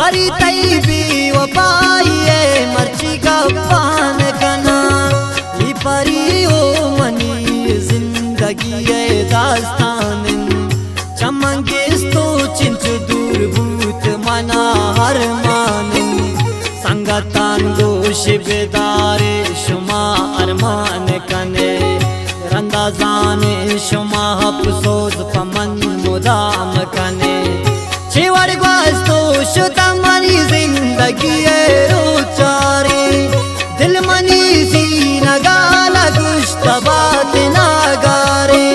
Worry तई भी वफाइए मर्ची गप्पान कना ये परी ओ मनी जिंदगी दास्तान चमंगेस तो चिंच दूर भूत मना हर मानिन संगतान गोश बेदारे शुमा अरमान कने रंदाजाने शुमा हफसोज पमन मुदाम कने चिवर ग्वास्तो शुता मनी जिंदगी रोचारे दिल मनी सी नगाला गुश्त बात नागारे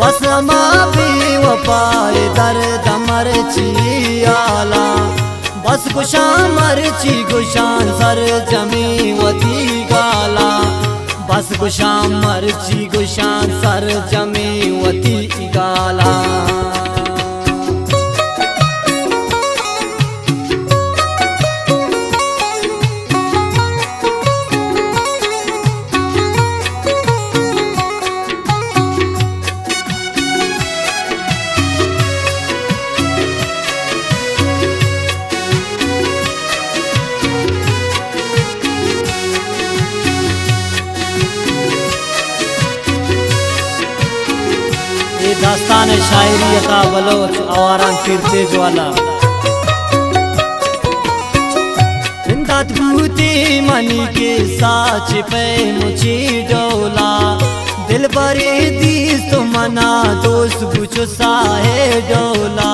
बस मा भी वफाए दर्द मरची आला बस गुशान मरची गुशान सर जमी वती गाला बस गुशान मरची गुशान सर जमी वती गाला दास्तान शायरी अता बलोच आवारान फिरते ज्वाला इंदात भूती मनी के साच पे मुझे डोला दिल बरे दीस तो मना दोस्त बुझो साहे डोला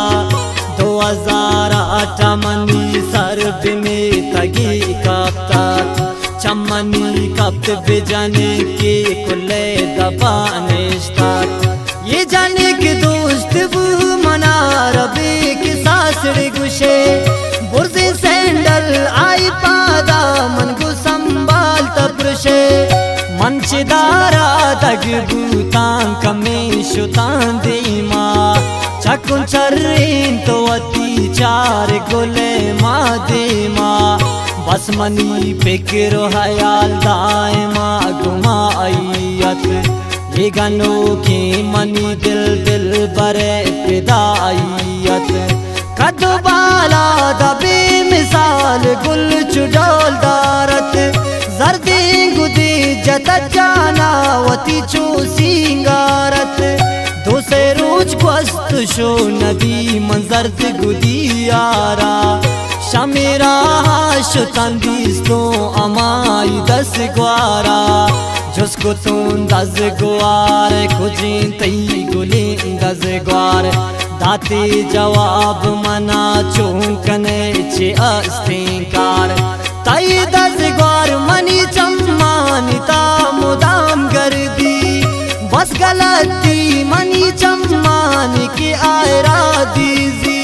2008 मनी सर्द में तगी काप्ता चमनी कप्त बेजाने के कुले दबाने स्टार्ट ये जाने के दोस्त वो मना रबे के सासड़े गुशे बुर्जे सैंडल आई पादा मन को संभाल तब्रशे मंचदारा तग बूतां कमे शुतां दीमा चकुन चर्रीन तो अति चार गोले मा दीमा बस मनी फिक्र हयाल दायमा गुमाइयत ये गानों की मनी दिल दिल बरे फिदाइयत कद बाला दबे मिसाल गुल चुडोल दारत जर्दी गुदी जत जाना वती चो सिंगारत दोसे रोज क्वस्त शो नदी मंजर गुदी यारा शमेरा शुतंदीस तो अमाई 10 ग्वारा जिसको तुम 10 ग्वार खुजिन तई गुली 10 ग्वार दाते जवाब मना चौंकने चे अस्तिकार तई 10 ग्वार मनी चम्मानिता मुदाम गर्दी बस गलती मनी चम्मानी के आयरा दीजी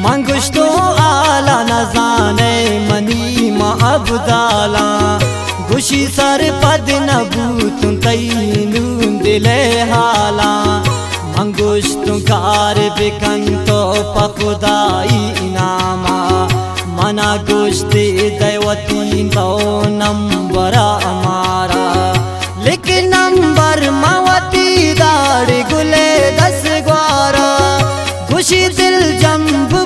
मंगुश्तो आला न जाने मनी मा अबदाला गुशी सर पद नबूत तैनून दिले हाला मंगुश्तु कार बिकन तो पकुदाई इनामा मना गुश्ती दैवती तो नंबरा हमारा लेकिन नंबर मावती दाड़ गुले 10 ग्वारा खुशी दिल जम्बू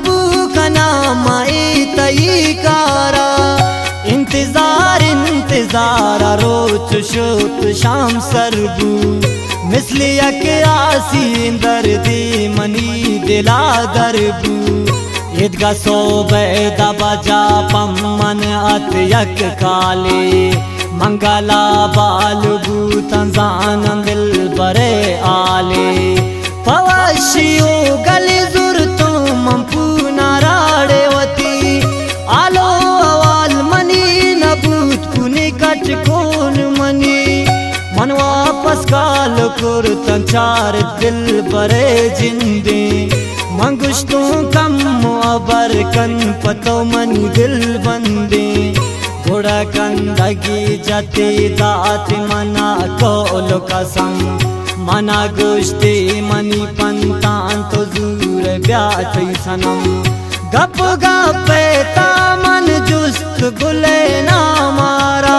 कना माई तई कारा इंतजार रोच शुत शाम सरबू मिसली के आसी दर्दी मनी दिला दरबू ईदगा सोबे दबजा पम्मन अत यक काले मंगला बालबू तंजान दिल बरे आले पवशियो गली जुर तुम पूना राड़ेवती आलो अवाल मनी नबूत पुने कट कौन मनी मन वापस काल कुर तंचार दिल बरे जिंदे मंगुश्तों कम अबर कन पतो मनी दिल बंदे घोड़ा कंदगी जाते दात मना कोलो कसम मना गुश्ते मनी पंतान तो जूर ब्यात सनम गप गपे तामन जुस्त गुले ना मारा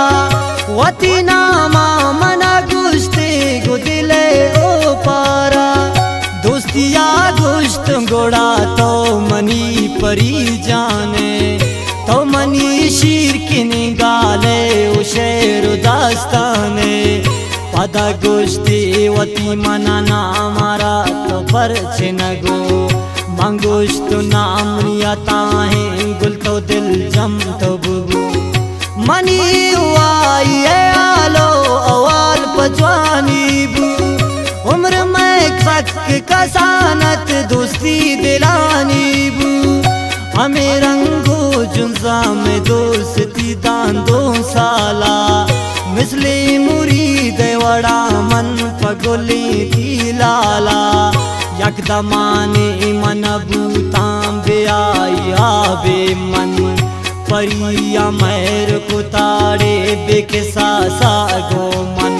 वती नामा मना गुश्ते गुदिले ओ पारा दोस्तिया गुश्त गोड़ा तो मनी परी जाने दास्ताने पदा गोष्टी वती मना नामारा तो परछे नगो मंगोश तो नाम रियाता है गुल तो दिल जम तो बुबू मनी हुआई है आलो अवाल पजवानी बू उम्र में फक कसानत दोस्ती दिलानी बू हमें रंगो जुंजा में दोस्ती दान 2 साला मिसले मुरीद वड़ा मन पगोली थी लाला यकदमाने मन बूतां बे आई आबे मन परिया महर कुताड़े बेकिसा सागो मन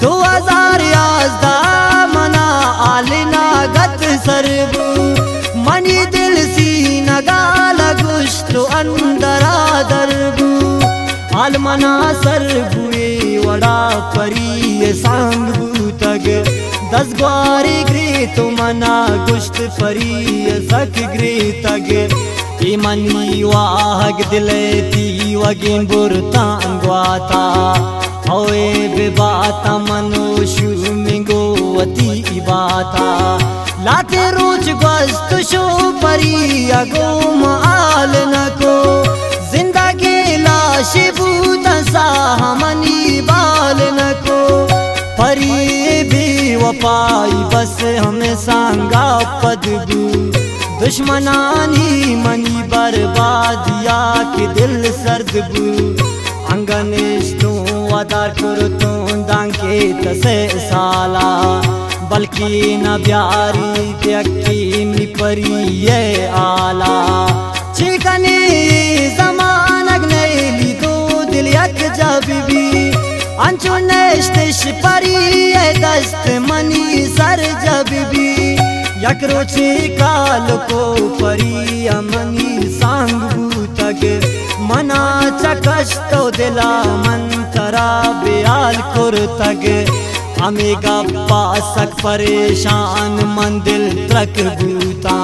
2011 मना आलिना गत सरबू मनी दिल सी नगाला गुश्त अंदरा दरबू आलमना सरबुए वड़ा परी सांगबू तग 10 ग्वारी ग्रे तो मना गुश्त परी सक ग्रे तग ई मनी वाहग दिले ती वगे बुरतांगवाता ओए बेबाता मनोशु मिंगो वती बाता लाते रोज गस्त शो परी अगो माल नको जिंदगी लाश बूत सा हमनी बाल नको परी बेवफाई बस हमें सांगा पदबू दुश्मनानी मनी बर्बादिया के दिल सर्द बू अंगनेश तो वदार करो तो दांके तसे साला बल्कि न ब्यारी त्यक्की मी परी ये आला चिकने जमानक नैली तो दिल यक जबी अंचो नेश्तिश परी ये दस्त मनी सर जबी यकरोचे काल को परी अमनी सांगबू तग मना चकश तो दिला मंतरा बेयाल कुर तग हमें गप्पा सक परेशान मन दिल त्रक बूता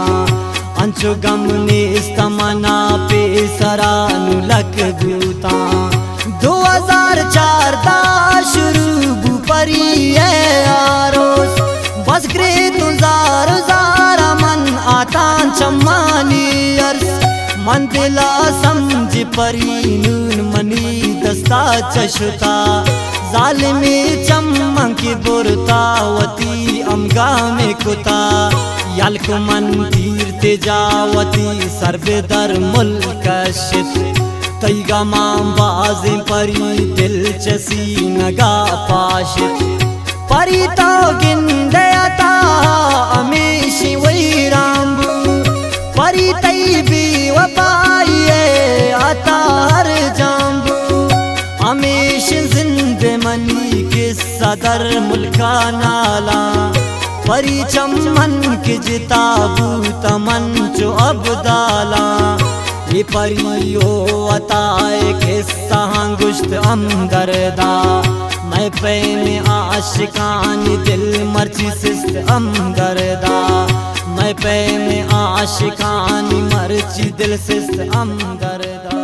अंचो गम ने इस्तमना पे सरानु लक बूता 2004 दा शुरू बू परी है आरोस बस ग्रे तुजार जारा मन आता चम्मानी अर्स मन दिला समझ परी नून मनी दस्ता चशुता जालिमे चमक बुरतावती अमगा में कुता यल्क मन तीर तेजावती सर्वेदर मुल्कशित तैगा मां बाजे परी दिलचसी नगा पाशित परी तो गिंदयता अमेशी वही रामबू परी तई भी वपाइए अतार जाम्बू हमेश जिंदे मनी के सदर मुल्का नाला परी चमन के जिताबू तमन चो अबदाला ये परियो अताए किस्सा गुश्त अमदरदा मैं पैने आशिकान दिल मर्ची सिस्त अमदरदा मैं पैने आशिकान मर्ची दिल सिस्त अमदरदा।